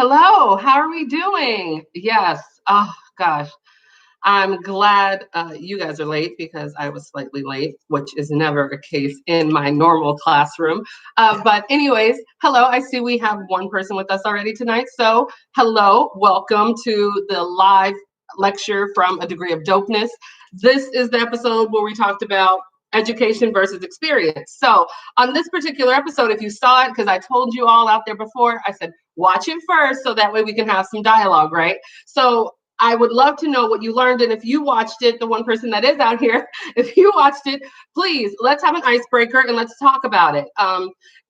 Hello, how are we doing? Yes. Oh, gosh. I'm glad you guys are late because I was slightly late, which is never a case in my normal classroom. But, anyways, hello. I see we have one person with us already tonight. So, hello, welcome to the live lecture from A Degree of Dopeness. This is the episode where we talked about education versus experience. So, on this particular episode, if you saw it, because I told you all out there before, I said, watch it first so that way we can have some dialogue, right? So, I would love to know what you learned. And if you watched it, the one person that is out here, if you watched it, please, let's have an icebreaker and let's talk about it.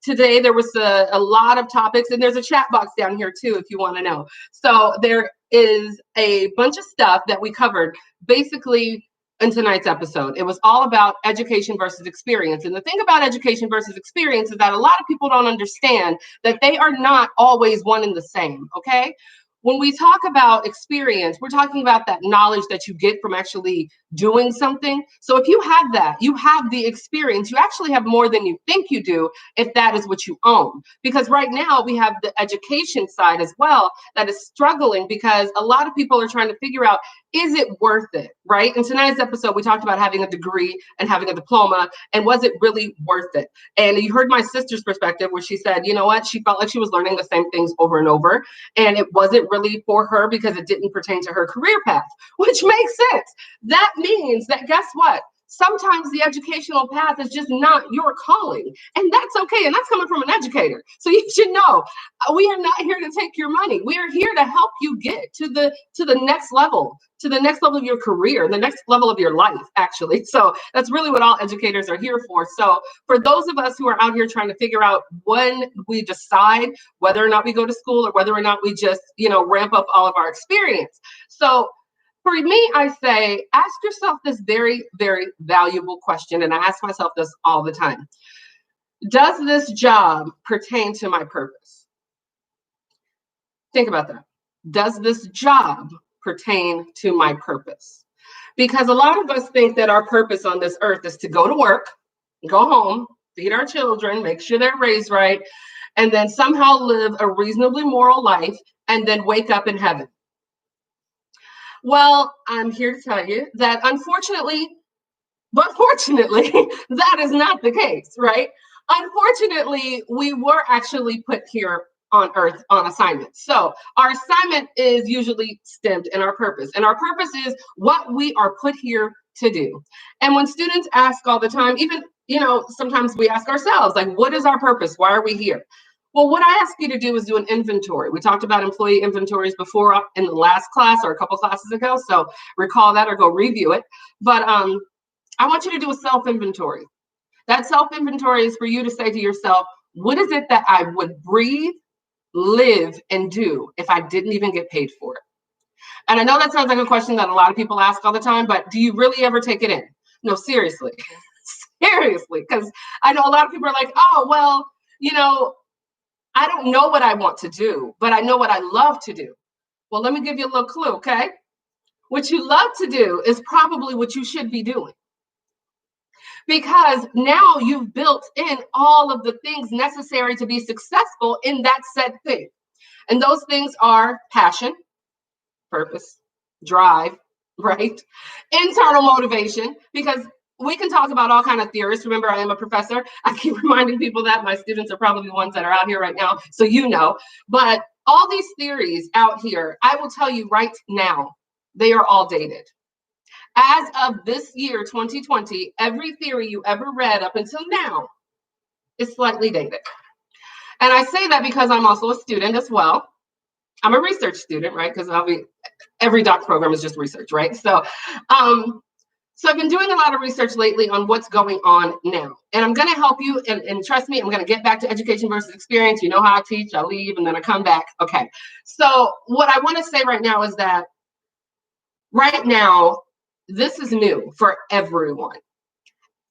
Today, there was a lot of topics, and there's a chat box down here too, if you want to know. So there is a bunch of stuff that we covered basically in tonight's episode. It was all about education versus experience. And the thing about education versus experience is that a lot of people don't understand that they are not always one and the same, okay? When we talk about experience, we're talking about that knowledge that you get from actually doing something. So if you have that, you have the experience, you actually have more than you think you do if that is what you own. Because right now we have the education side as well that is struggling because a lot of people are trying to figure out, is it worth it, right? In tonight's episode, we talked about having a degree and having a diploma, and was it really worth it? And you heard my sister's perspective where she said, you know what, she felt like she was learning the same things over and over, and it wasn't really for her because it didn't pertain to her career path, which makes sense. That means that, guess what? Sometimes the educational path is just not your calling, and that's okay. And that's coming from an educator. So you should know we are not here to take your money. We are here to help you get to the next level, to the next level of your career, the next level of your life, actually. So that's really what all educators are here for. So for those of us who are out here trying to figure out when we decide whether or not we go to school or whether or not we just, ramp up all of our experience. So for me, I say, ask yourself this very, very valuable question. And I ask myself this all the time. Does this job pertain to my purpose? Think about that. Does this job pertain to my purpose? Because a lot of us think that our purpose on this earth is to go to work, go home, feed our children, make sure they're raised right, and then somehow live a reasonably moral life and then wake up in heaven. Well, I'm here to tell you that unfortunately, but fortunately, that is not the case, right? Unfortunately, we were actually put here on earth on assignment. So our assignment is usually stemmed in our purpose. And our purpose is what we are put here to do. And when students ask all the time, even, sometimes we ask ourselves, like, what is our purpose? Why are we here? Well, what I ask you to do is do an inventory. We talked about employee inventories before in the last class or a couple classes ago. So recall that or go review it. But I want you to do a self-inventory. That self-inventory is for you to say to yourself, what is it that I would breathe, live, and do if I didn't even get paid for it? And I know that sounds like a question that a lot of people ask all the time, but do you really ever take it in? No, seriously. Seriously, because I know a lot of people are like, oh, well, I don't know what I want to do, but I know what I love to do. Well, let me give you a little clue, okay? What you love to do is probably what you should be doing. Because now you've built in all of the things necessary to be successful in that said thing. And those things are passion, purpose, drive, right? Internal motivation, because we can talk about all kinds of theories. Remember, I am a professor. I keep reminding people that my students are probably the ones that are out here right now, so But all these theories out here, I will tell you right now, they are all dated. As of this year, 2020, every theory you ever read up until now is slightly dated. And I say that because I'm also a student as well. I'm a research student, right? Because every doc program is just research, right? So I've been doing a lot of research lately on what's going on now. And I'm going to help you. And trust me, I'm going to get back to education versus experience. You know how I teach, I leave, and then I come back. Okay. So what I want to say right now is that right now, this is new for everyone.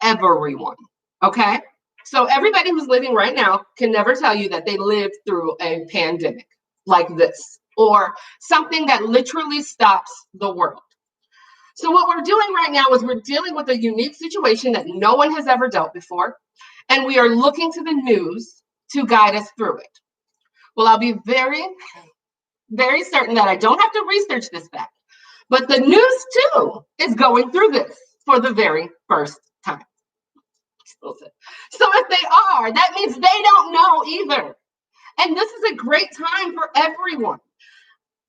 Everyone. Okay. So everybody who's living right now can never tell you that they lived through a pandemic like this or something that literally stops the world. So what we're doing right now is we're dealing with a unique situation that no one has ever dealt before, and we are looking to the news to guide us through it. Well, I'll be very very certain that I don't have to research this fact. But the news too is going through this for the very first time. So if they are, that means they don't know either. And this is a great time for everyone.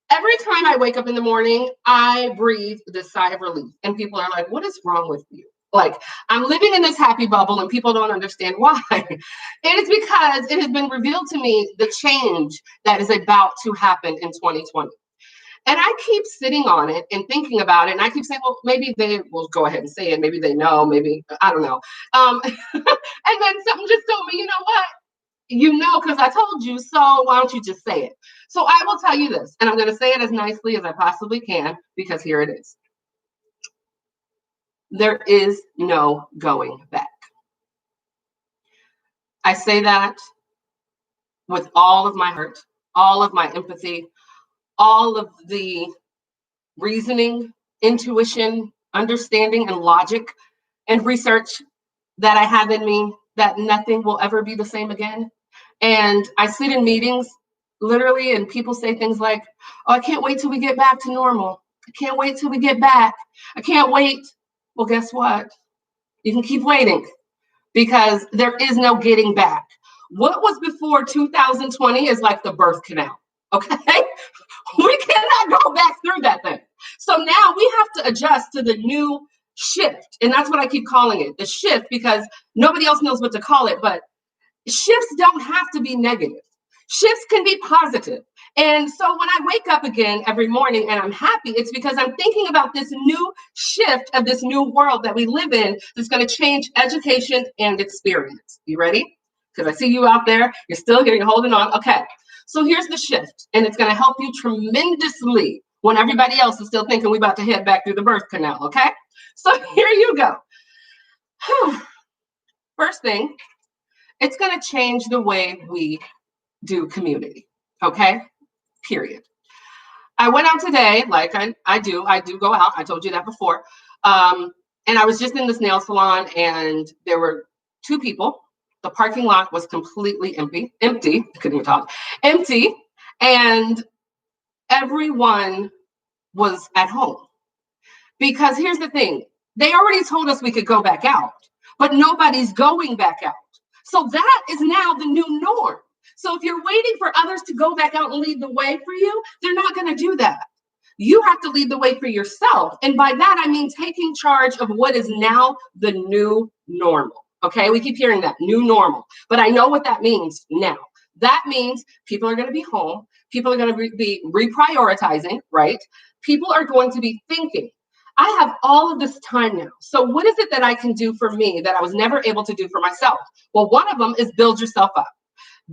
Every time I wake up in the morning, I breathe this sigh of relief. And people are like, what is wrong with you? Like, I'm living in this happy bubble and people don't understand why. It is because it has been revealed to me the change that is about to happen in 2020. And I keep sitting on it and thinking about it. And I keep saying, well, maybe they will go ahead and say it. Maybe they know, maybe, I don't know. And then something just told me, you know what? You know, because I told you, so why don't you just say it? So I will tell you this, and I'm going to say it as nicely as I possibly can, because here it is. There is no going back. I say that with all of my heart, all of my empathy, all of the reasoning, intuition, understanding, and logic and research that I have in me, that nothing will ever be the same again. And I sit in meetings literally, and people say things like, oh, I can't wait till we get back to normal. I can't wait till we get back. I can't wait. Well, guess what? You can keep waiting, because there is no getting back. What was before 2020 is like the birth canal, okay? We cannot go back through that thing. So now we have to adjust to the new shift. And that's what I keep calling it, the shift, because nobody else knows what to call it. But shifts don't have to be negative. Shifts can be positive. And so when I wake up again every morning and I'm happy, it's because I'm thinking about this new shift of this new world that we live in that's going to change education and experience. You ready? Because I see you out there. You're still here. You're holding on. Okay. So here's the shift. And it's going to help you tremendously when everybody else is still thinking we're about to head back through the birth canal. Okay. So here you go. First thing, it's going to change the way we do community. Okay. Period. I went out today, like I do go out. I told you that before. And I was just in this nail salon and there were two people. The parking lot was completely empty. Couldn't even talk. Empty. And everyone was at home. Because here's the thing. They already told us we could go back out, but nobody's going back out. So that is now the new norm. So if you're waiting for others to go back out and lead the way for you, they're not going to do that. You have to lead the way for yourself. And by that, I mean taking charge of what is now the new normal. Okay, we keep hearing that, new normal. But I know what that means now. That means people are going to be home. People are going to be reprioritizing, right? People are going to be thinking, I have all of this time now. So what is it that I can do for me that I was never able to do for myself? Well, one of them is build yourself up.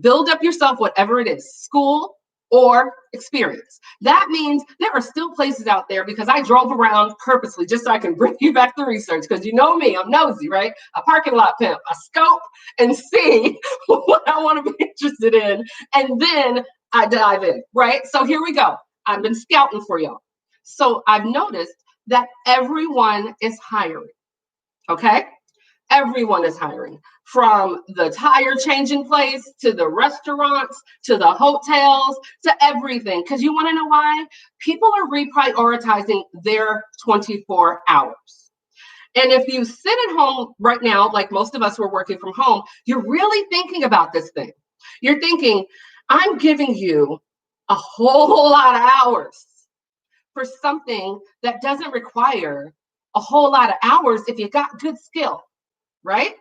Build up yourself, whatever it is, school or experience. That means there are still places out there, because I drove around purposely just so I can bring you back the research, because you know me, I'm nosy, right? A parking lot pimp, I scope and see what I want to be interested in, and then I dive in, right? So here we go. I've been scouting for y'all. So I've noticed that everyone is hiring, okay? Everyone is hiring, from the tire changing place to the restaurants to the hotels to everything. Because you want to know why? People are reprioritizing their 24 hours. And if you sit at home right now, like most of us were working from home, you're really thinking about this thing. You're thinking, I'm giving you a whole lot of hours for something that doesn't require a whole lot of hours if you got good skill. Right?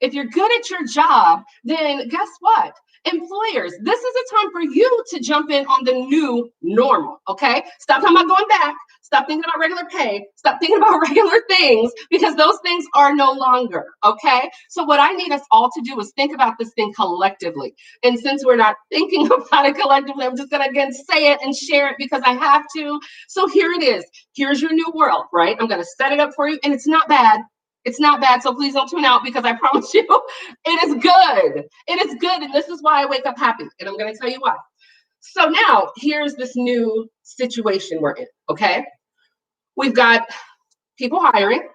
If you're good at your job, then guess what? Employers, this is a time for you to jump in on the new normal, okay? Stop talking about going back. Stop thinking about regular pay. Stop thinking about regular things, because those things are no longer, okay? So what I need us all to do is think about this thing collectively. And since we're not thinking about it collectively, I'm just going to again say it and share it because I have to. So here it is. Here's your new world, right? I'm going to set it up for you, and it's not bad. It's not bad, so please don't tune out, because I promise you, it is good. It is good, and this is why I wake up happy, and I'm going to tell you why. So now, here's this new situation we're in, okay? We've got people hiring,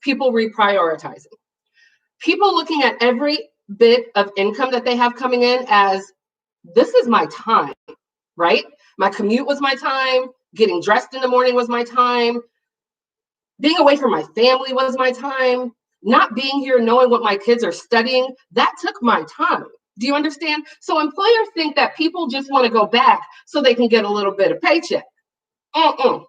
people reprioritizing, people looking at every bit of income that they have coming in as, this is my time, right? My commute was my time. Getting dressed in the morning was my time. Being away from my family was my time. Not being here, knowing what my kids are studying, that took my time. Do you understand? So employers think that people just want to go back so they can get a little bit of paycheck. People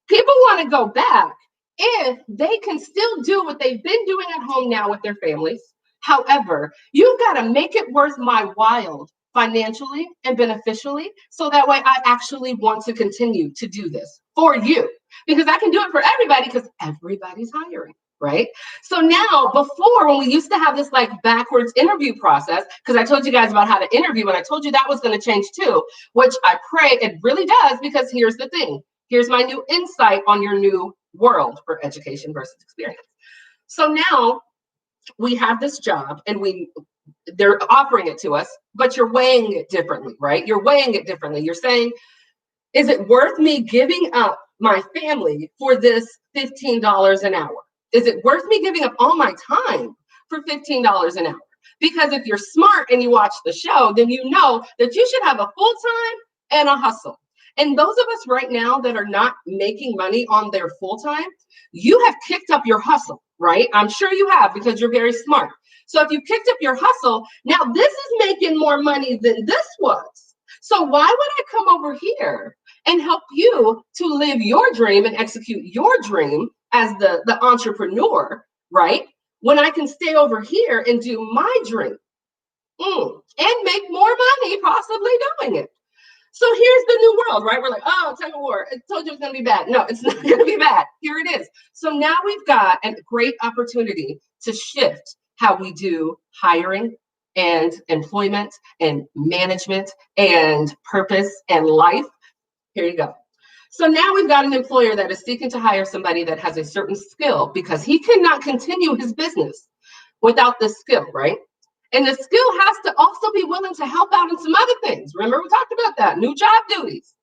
want to go back if they can still do what they've been doing at home now with their families. However, you've got to make it worth my while financially and beneficially, so that way I actually want to continue to do this for you, because I can do it for everybody because everybody's hiring. Right? So now, before, when we used to have this like backwards interview process, because I told you guys about how to interview, and I told you that was going to change too, which I pray it really does, because here's the thing. Here's my new insight on your new world for education versus experience. So now we have this job and they're offering it to us, but you're weighing it differently, right? You're weighing it differently. You're saying, is it worth me giving up my family for this $15 an hour? Is it worth me giving up all my time for $15 an hour? Because if you're smart and you watch the show, then you know that you should have a full-time and a hustle. And those of us right now that are not making money on their full-time, you have kicked up your hustle, right? I'm sure you have, because you're very smart. So if you kicked up your hustle, now this is making more money than this was. So why would I come over here and help you to live your dream and execute your dream as the entrepreneur, right? When I can stay over here and do my dream and make more money possibly doing it. So here's the new world, right? We're like, oh, tug of war. I told you it's going to be bad. No, it's not going to be bad. Here it is. So now we've got a great opportunity to shift how we do hiring and employment and management and purpose and life. Here you go. So now we've got an employer that is seeking to hire somebody that has a certain skill, because he cannot continue his business without this skill, right? And the skill has to also be willing to help out in some other things. Remember, we talked about that. New job duties,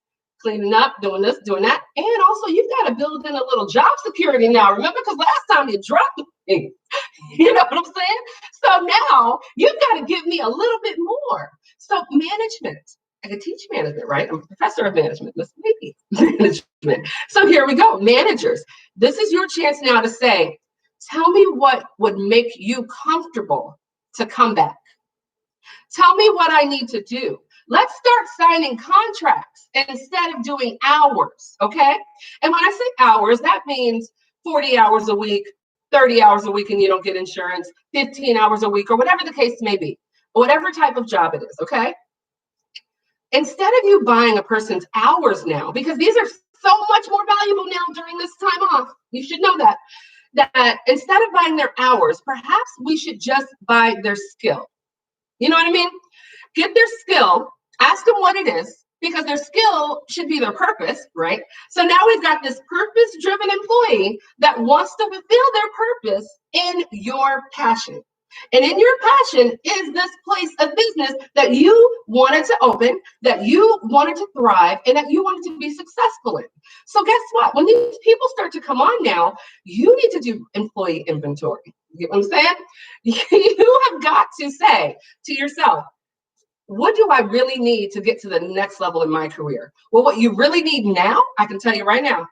cleaning up, doing this, doing that. And also, you've got to build in a little job security now. Remember, because last time you dropped me. You know what I'm saying? So now you've got to give me a little bit more. So management. I could teach management, right? I'm a professor of management, Miss Maybe management. So here we go, managers. This is your chance now to say, tell me what would make you comfortable to come back. Tell me what I need to do. Let's start signing contracts instead of doing hours, okay? And when I say hours, that means 40 hours a week, 30 hours a week, and you don't get insurance, 15 hours a week, or whatever the case may be, whatever type of job it is, okay? Instead of you buying a person's hours now, because these are so much more valuable now during this time off, you should know that instead of buying their hours, perhaps we should just buy their skill. You know what I mean? Get their skill, ask them what it is, because their skill should be their purpose, right? So now we've got this purpose-driven employee that wants to fulfill their purpose in your passion. And in your passion is this place of business that you wanted to open, that you wanted to thrive, and that you wanted to be successful in. So guess what? When these people start to come on now, you need to do employee inventory. You get what I'm saying? You have got to say to yourself, what do I really need to get to the next level in my career? Well, what you really need now, I can tell you right now,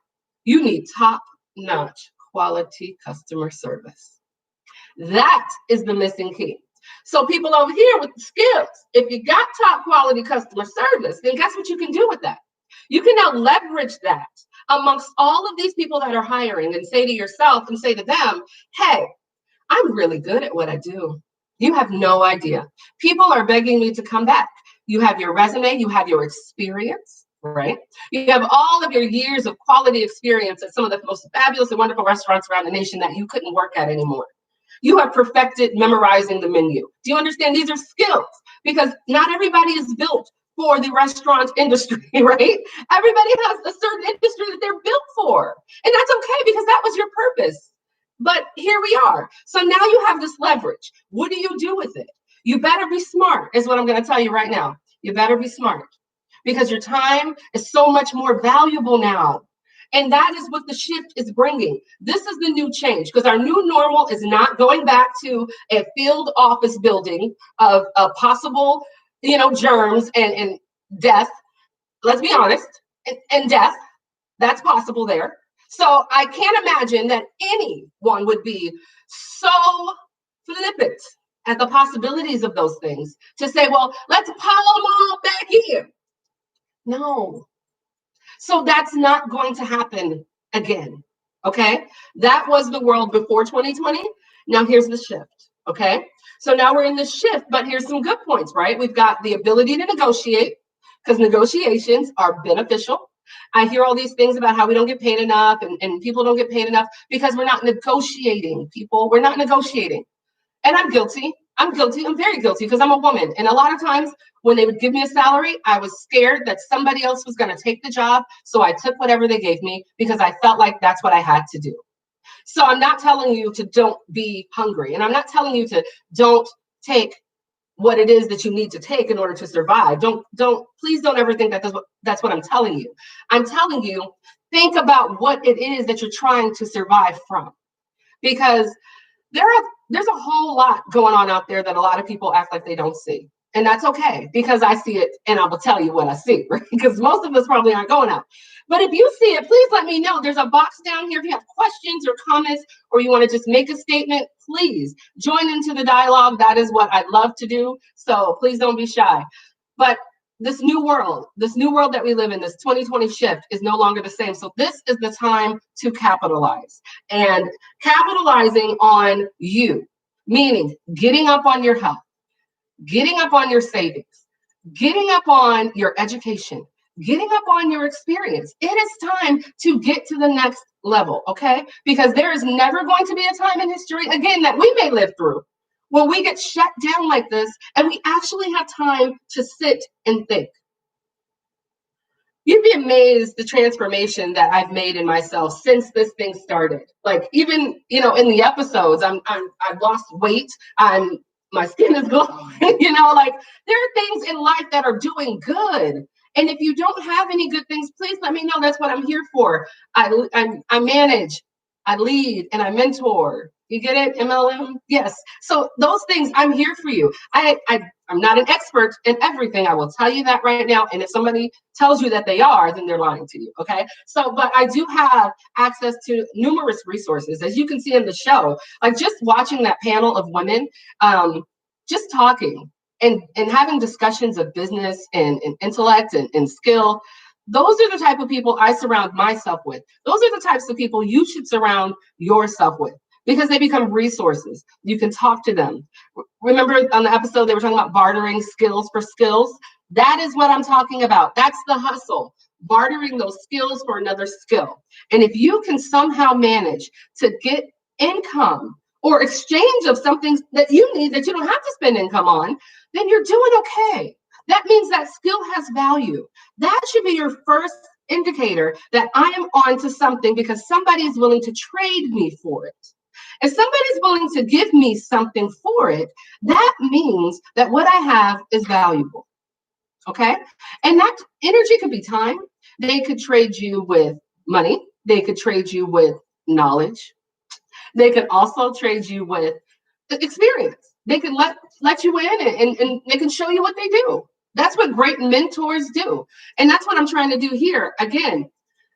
you need top-notch quality customer service. That is the missing key. So people over here with the skills, if you got top quality customer service, then guess what you can do with that? You can now leverage that amongst all of these people that are hiring and say to yourself and say to them, hey, I'm really good at what I do. You have no idea. People are begging me to come back. You have your resume, you have your experience, right? You have all of your years of quality experience at some of the most fabulous and wonderful restaurants around the nation that you couldn't work at anymore. You have perfected memorizing the menu. Do you understand? These are skills, because not everybody is built for the restaurant industry, right? Everybody has a certain industry that they're built for. And that's okay, because that was your purpose. But here we are. So now you have this leverage. What do you do with it? You better be smart, is what I'm going to tell you right now. You better be smart, because your time is so much more valuable now. And that is what the shift is bringing. This is the new change, because our new normal is not going back to a field office building of possible, germs and death. let's be honest, and death, that's possible there. So I can't imagine that anyone would be so flippant at the possibilities of those things to say, well, let's pile them all back in. No. So that's not going to happen again. Okay. That was the world before 2020. Now here's the shift. Okay. So now we're in the shift, but here's some good points, right? We've got the ability to negotiate because negotiations are beneficial. I hear all these things about how we don't get paid enough and people don't get paid enough because we're not negotiating, people. We're not negotiating. And I'm guilty. I'm guilty. I'm very guilty because I'm a woman. And a lot of times when they would give me a salary, I was scared that somebody else was going to take the job. So I took whatever they gave me because I felt like that's what I had to do. So I'm not telling you to don't be hungry. And I'm not telling you to don't take what it is that you need to take in order to survive. Please don't ever think that that's what I'm telling you. I'm telling you, think about what it is that you're trying to survive from. Because there's a whole lot going on out there that a lot of people act like they don't see. And that's okay, because I see it and I will tell you what I see, right? Because most of us probably aren't going out. But if you see it, please let me know. There's a box down here. If you have questions or comments, or you want to just make a statement, please join into the dialogue. That is what I love to do. So please don't be shy. But this new world that we live in, this 2020 shift is no longer the same. So this is the time to capitalize, and capitalizing on you, meaning getting up on your health, getting up on your savings, getting up on your education, getting up on your experience. It is time to get to the next level, okay? Because there is never going to be a time in history, again, that we may live through when we get shut down like this and we actually have time to sit and think. You'd be amazed the transformation that I've made in myself since this thing started. Like even, in the episodes, I've lost weight. My skin is glowing, like there are things in life that are doing good. And if you don't have any good things, please let me know. That's what I'm here for. I manage, I lead, and I mentor. You get it? MLM? Yes. So those things, I'm here for you. I'm not an expert in everything. I will tell you that right now. And if somebody tells you that they are, then they're lying to you. Okay. So, but I do have access to numerous resources, as you can see in the show, like just watching that panel of women, just talking and having discussions of business and intellect and skill. Those are the type of people I surround myself with. Those are the types of people you should surround yourself with, because they become resources. You can talk to them. Remember on the episode, they were talking about bartering skills for skills. That is what I'm talking about. That's the hustle, bartering those skills for another skill. And if you can somehow manage to get income or exchange of something that you need that you don't have to spend income on, then you're doing okay. That means that skill has value. That should be your first indicator that I am on to something, because somebody is willing to trade me for it. If somebody's willing to give me something for it, that means that what I have is valuable. Okay? And that energy could be time. They could trade you with money. They could trade you with knowledge. They could also trade you with experience. They can let you in and they can show you what they do. That's what great mentors do. And that's what I'm trying to do here. Again,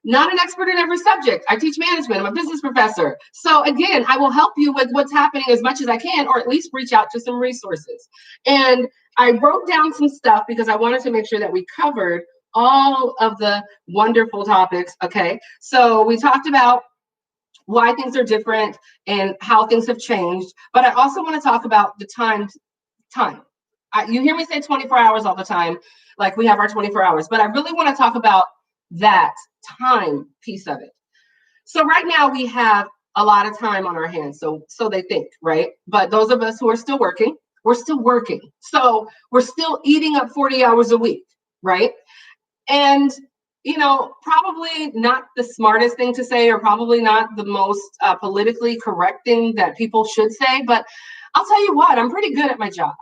not an expert in every subject. I teach management. I'm a business professor. So again, I will help you with what's happening as much as I can, or at least reach out to some resources. And I wrote down some stuff because I wanted to make sure that we covered all of the wonderful topics. Okay. So we talked about why things are different and how things have changed. But I also want to talk about the time. You hear me say 24 hours all the time, like we have our 24 hours, but I really want to talk about that time piece of it. So right now we have a lot of time on our hands. So they think, right? But those of us who are still working, we're still working. So we're still eating up 40 hours a week, right? And probably not the smartest thing to say, or probably not the most politically correct thing that people should say, but I'll tell you what, I'm pretty good at my job.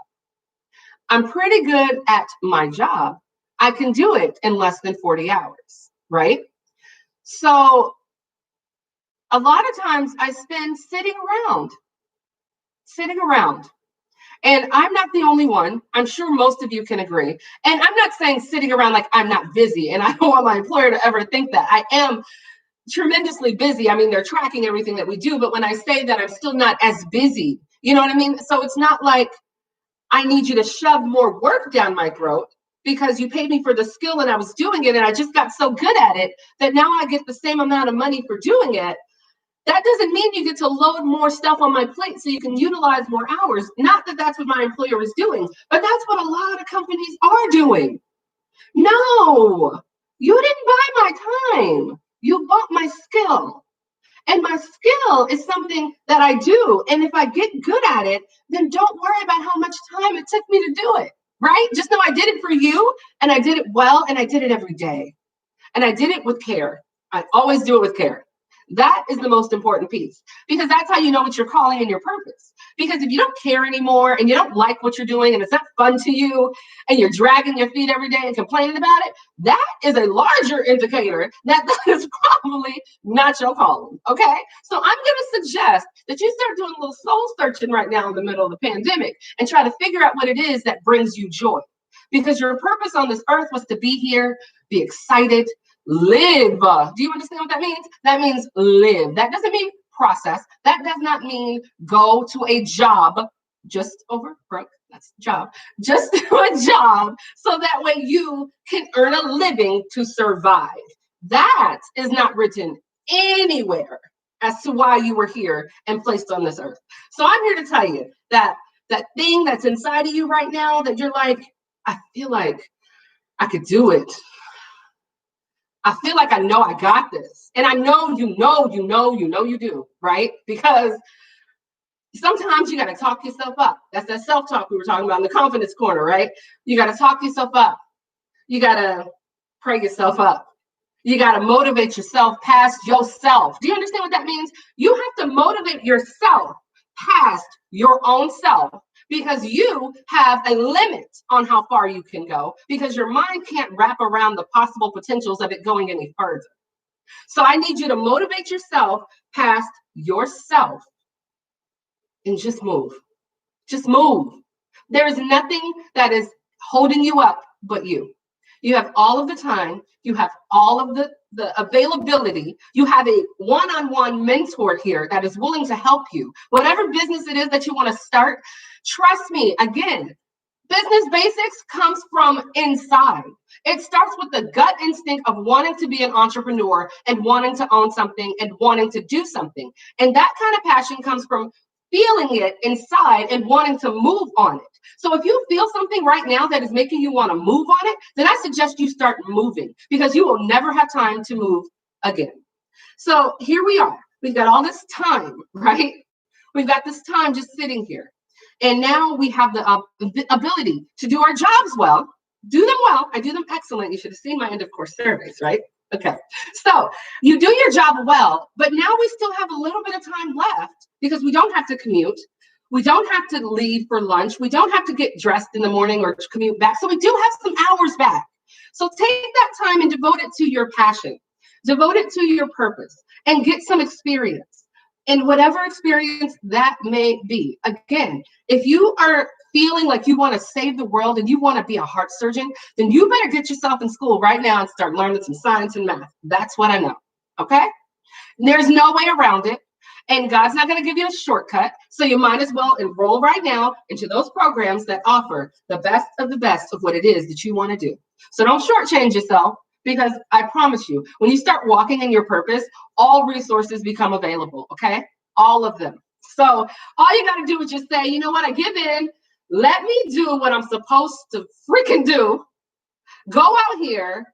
I'm pretty good at my job. I can do it in less than 40 hours, right? So a lot of times I spend sitting around. And I'm not the only one. I'm sure most of you can agree. And I'm not saying sitting around like I'm not busy, and I don't want my employer to ever think that. I am tremendously busy. I mean, they're tracking everything that we do, but when I say that, I'm still not as busy. You know what I mean? So it's not like I need you to shove more work down my throat because you paid me for the skill and I was doing it and I just got so good at it that now I get the same amount of money for doing it. That doesn't mean you get to load more stuff on my plate so you can utilize more hours. Not that that's what my employer is doing, but that's what a lot of companies are doing. No, you didn't buy my time. You bought my skill. And my skill is something that I do. And if I get good at it, then don't worry about how much time it took me to do it, right? Just know I did it for you and I did it well and I did it every day. And I did it with care. I always do it with care. That is the most important piece because that's how you know what you're calling and your purpose. Because if you don't care anymore and you don't like what you're doing and it's not fun to you and you're dragging your feet every day and complaining about it, that is a larger indicator that that is probably not your calling. Okay. So I'm going to suggest that you start doing a little soul searching right now in the middle of the pandemic and try to figure out what it is that brings you joy. Because your purpose on this earth was to be here, be excited, live. Do you understand what that means? That means live. That doesn't mean process. That does not mean go to a job just over broke. That's job. Just do a job so that way you can earn a living to survive. That is not written anywhere as to why you were here and placed on this earth. So I'm here to tell you that that thing that's inside of you right now that you're like, I feel like I could do it. I feel like I know I got this. And I know you do, right? Because sometimes you got to talk yourself up. That's that self-talk we were talking about in the confidence corner, right? You got to talk yourself up. You got to pray yourself up. You got to motivate yourself past yourself. Do you understand what that means? You have to motivate yourself past your own self because you have a limit on how far you can go because your mind can't wrap around the possible potentials of it going any further. So I need you to motivate yourself past yourself and just move. Just move. There is nothing that is holding you up but you. You have all of the time. You have all of the availability. You have a one-on-one mentor here that is willing to help you. Whatever business it is that you want to start, trust me, again, business basics comes from inside. It starts with the gut instinct of wanting to be an entrepreneur and wanting to own something and wanting to do something. And that kind of passion comes from feeling it inside and wanting to move on it. So if you feel something right now that is making you want to move on it, then I suggest you start moving because you will never have time to move again. So here we are. We've got all this time, right? We've got this time just sitting here. And now we have the ability to do our jobs well, do them well. I do them excellent. You should have seen my end of course surveys, right? Okay. So you do your job well, but now we still have a little bit of time left because we don't have to commute. We don't have to leave for lunch. We don't have to get dressed in the morning or commute back. So we do have some hours back. So take that time and devote it to your passion, devote it to your purpose and get some experience in whatever experience that may be. Again, if you are feeling like you want to save the world and you want to be a heart surgeon, then you better get yourself in school right now and start learning some science and math. That's what I know. Okay? There's no way around it. And God's not going to give you a shortcut. So you might as well enroll right now into those programs that offer the best of what it is that you want to do. So don't shortchange yourself because I promise you, when you start walking in your purpose, all resources become available. Okay? All of them. So all you got to do is just say, you know what? I give in. Let me do what I'm supposed to freaking do. Go out here,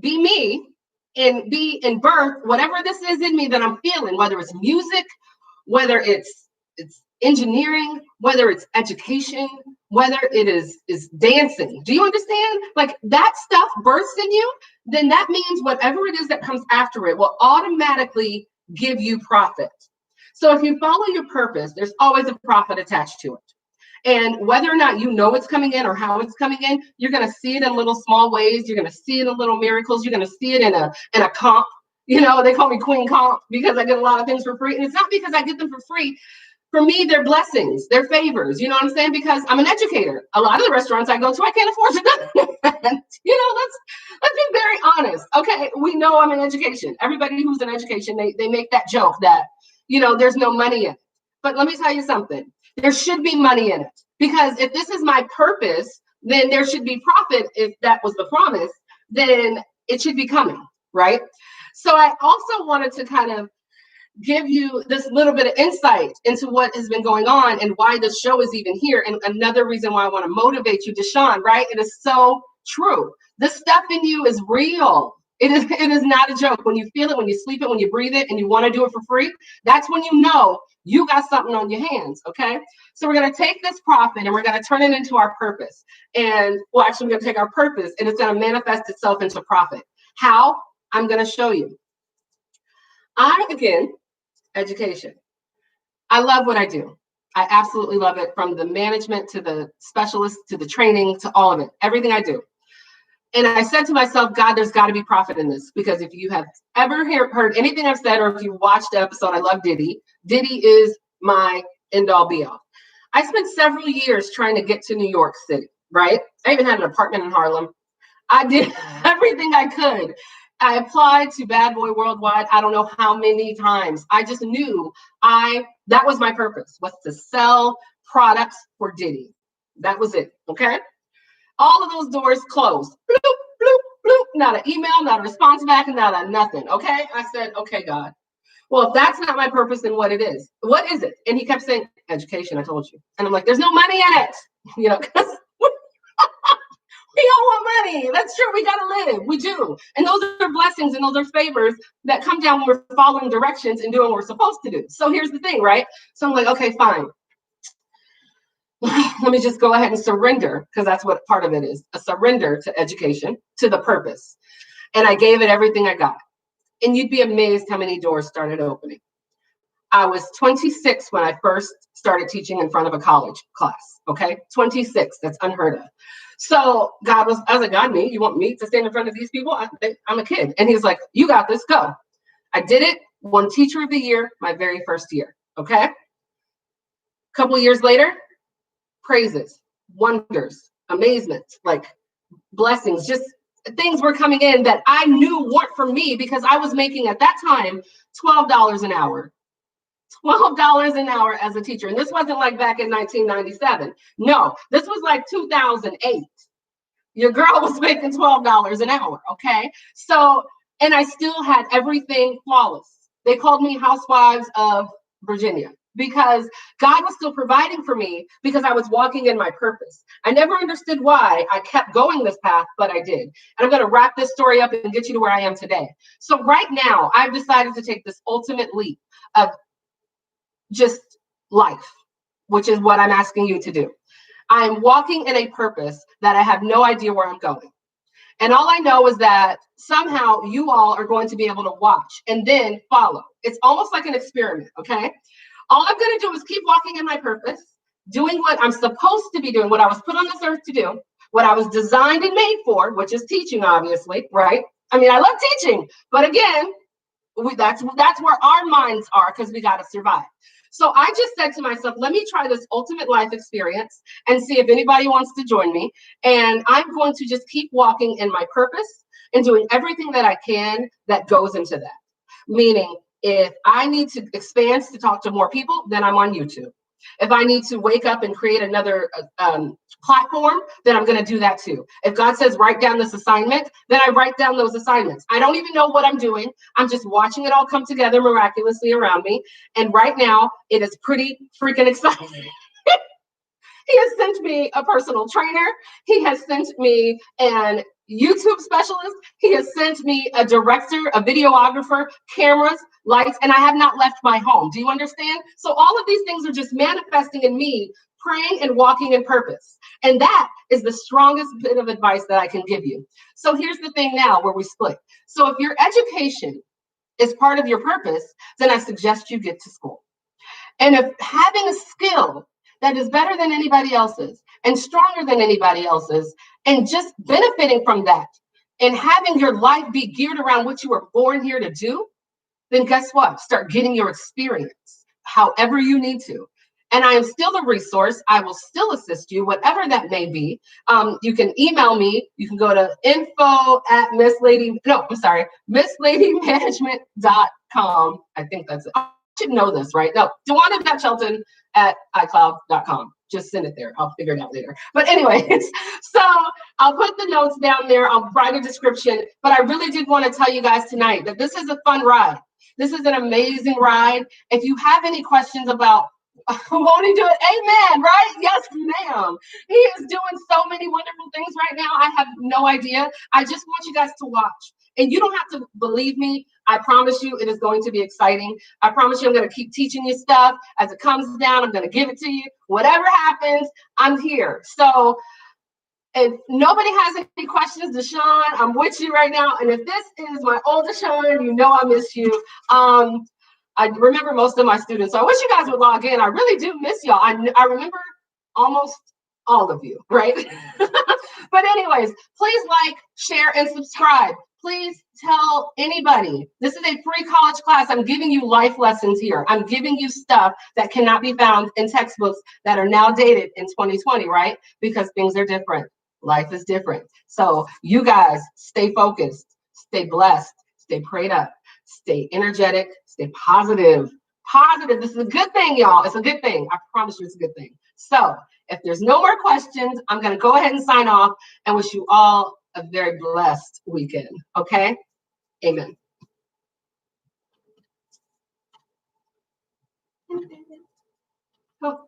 be me, and be in birth whatever this is in me that I'm feeling, whether it's music, whether it's engineering, whether it's education, whether it is dancing. Do you understand? Like that stuff bursts in you, then that means whatever it is that comes after it will automatically give you profit. So if you follow your purpose, there's always a profit attached to it. And whether or not you know it's coming in or how it's coming in, you're going to see it in little small ways. You're going to see it in little miracles. You're going to see it in a comp. You know, they call me Queen Comp because I get a lot of things for free. And it's not because I get them for free, For me, they're blessings, they're favors. You know what I'm saying? Because I'm an educator. A lot of the restaurants I go to, I can't afford to do that. Let's be very honest. Okay, we know I'm in education. Everybody who's in education, they make that joke that, there's no money in it. But let me tell you something. There should be money in it, because if this is my purpose, then there should be profit. If that was the promise, then it should be coming, right? So I also wanted to kind of give you this little bit of insight into what has been going on and why the show is even here. And another reason why I want to motivate you, Deshawn, right? It is so true. The stuff in you is real. It is not a joke. When you feel it, when you sleep it, when you breathe it, and you want to do it for free, that's when you know you got something on your hands, okay? So we're going to take this profit and we're going to turn it into our purpose. And well, actually, we're going to take our purpose and it's going to manifest itself into profit. How? I'm going to show you. Again, education. I love what I do. I absolutely love it, from the management to the specialist to the training to all of it, everything I do. And I said to myself, God, there's got to be profit in this, because if you have ever heard anything I've said, or if you watched the episode, I love Diddy. Diddy is my end all be all. I spent several years trying to get to New York City, right? I even had an apartment in Harlem. I did everything I could. I applied to Bad Boy Worldwide. I don't know how many times. I just knew that was my purpose, was to sell products for Diddy. That was it, okay? All of those doors closed. Bloop, bloop, bloop. Not an email, not a response back, and not a nothing, okay? I said, okay, God. Well, if that's not my purpose, then what it is? What is it? And he kept saying, education, I told you. And I'm like, there's no money in it, because we all want money. That's true. We got to live. We do. And those are blessings and those are favors that come down when we're following directions and doing what we're supposed to do. So here's the thing, right? So I'm like, okay, fine. Let me just go ahead and surrender, because that's what part of it is, a surrender to education, to the purpose. And I gave it everything I got. And you'd be amazed how many doors started opening. I was 26 when I first started teaching in front of a college class, okay? 26, that's unheard of. So I was like, God, me, you want me to stand in front of these people? I'm a kid. And he was like, you got this, go. I did it, won Teacher of the Year my very first year, okay? A couple of years later, praises, wonders, amazement, like blessings, just things were coming in that I knew weren't for me, because I was making at that time $12 an hour. $12 an hour as a teacher. And this wasn't like back in 1997. No, this was like 2008. Your girl was making $12 an hour, okay? So, and I still had everything flawless. They called me Housewives of Virginia, because God was still providing for me, because I was walking in my purpose. I never understood why I kept going this path, but I did. And I'm going to wrap this story up and get you to where I am today. So right now, I've decided to take this ultimate leap of just life, which is what I'm asking you to do. I'm walking in a purpose that I have no idea where I'm going. And all I know is that somehow you all are going to be able to watch and then follow. It's almost like an experiment, okay? All I'm going to do is keep walking in my purpose, doing what I'm supposed to be doing, what I was put on this earth to do, what I was designed and made for, which is teaching, obviously, right? I mean, I love teaching, but again, that's where our minds are, because we got to survive. So I just said to myself, let me try this ultimate life experience and see if anybody wants to join me. And I'm going to just keep walking in my purpose and doing everything that I can that goes into that. Meaning, if I need to expand to talk to more people, then I'm on YouTube. If I need to wake up and create another platform, then I'm going to do that too. If God says, write down this assignment, then I write down those assignments. I don't even know what I'm doing. I'm just watching it all come together miraculously around me. And right now, it is pretty freaking exciting. He has sent me a personal trainer. He has sent me an YouTube specialist. He has sent me a director, a videographer, cameras, lights, and I have not left my home. Do you understand? So all of these things are just manifesting in me, praying and walking in purpose. And that is the strongest bit of advice that I can give you. So here's the thing now where we split. So if your education is part of your purpose, then I suggest you get to school. And if having a skill that is better than anybody else's and stronger than anybody else's, and just benefiting from that and having your life be geared around what you were born here to do, then guess what? Start getting your experience however you need to. and I am still a resource. I will still assist you, whatever that may be. You can email me. You can go to MissLadyManagement.com. I think that's it. I should know this, right? No, Dewanda.Shelton@iCloud.com. Just send it there. I'll figure it out later. But anyways, so I'll put the notes down there. I'll write a description. But I really did want to tell you guys tonight that this is a fun ride. This is an amazing ride. If you have any questions about won't he do it? Amen, right? Yes, ma'am. He is doing so many wonderful things right now. I have no idea. I just want you guys to watch. And you don't have to believe me. I promise you it is going to be exciting. I promise you I'm going to keep teaching you stuff. As it comes down, I'm going to give it to you. Whatever happens, I'm here. So if nobody has any questions, Deshaun, I'm with you right now. And if this is my old Deshaun, you know I miss you. I remember most of my students, so I wish you guys would log in. I really do miss y'all. I remember almost all of you, right? But anyways, please like, share, and subscribe. Please tell anybody. This is a free college class. I'm giving you life lessons here. I'm giving you stuff that cannot be found in textbooks that are now dated in 2020, right? Because things are different. Life is different. So you guys stay focused, stay blessed, stay prayed up, stay energetic, stay positive. Positive. This is a good thing, y'all. It's a good thing. I promise you it's a good thing. So if there's no more questions, I'm going to go ahead and sign off and wish you all a very blessed weekend. Okay? Amen. Oh.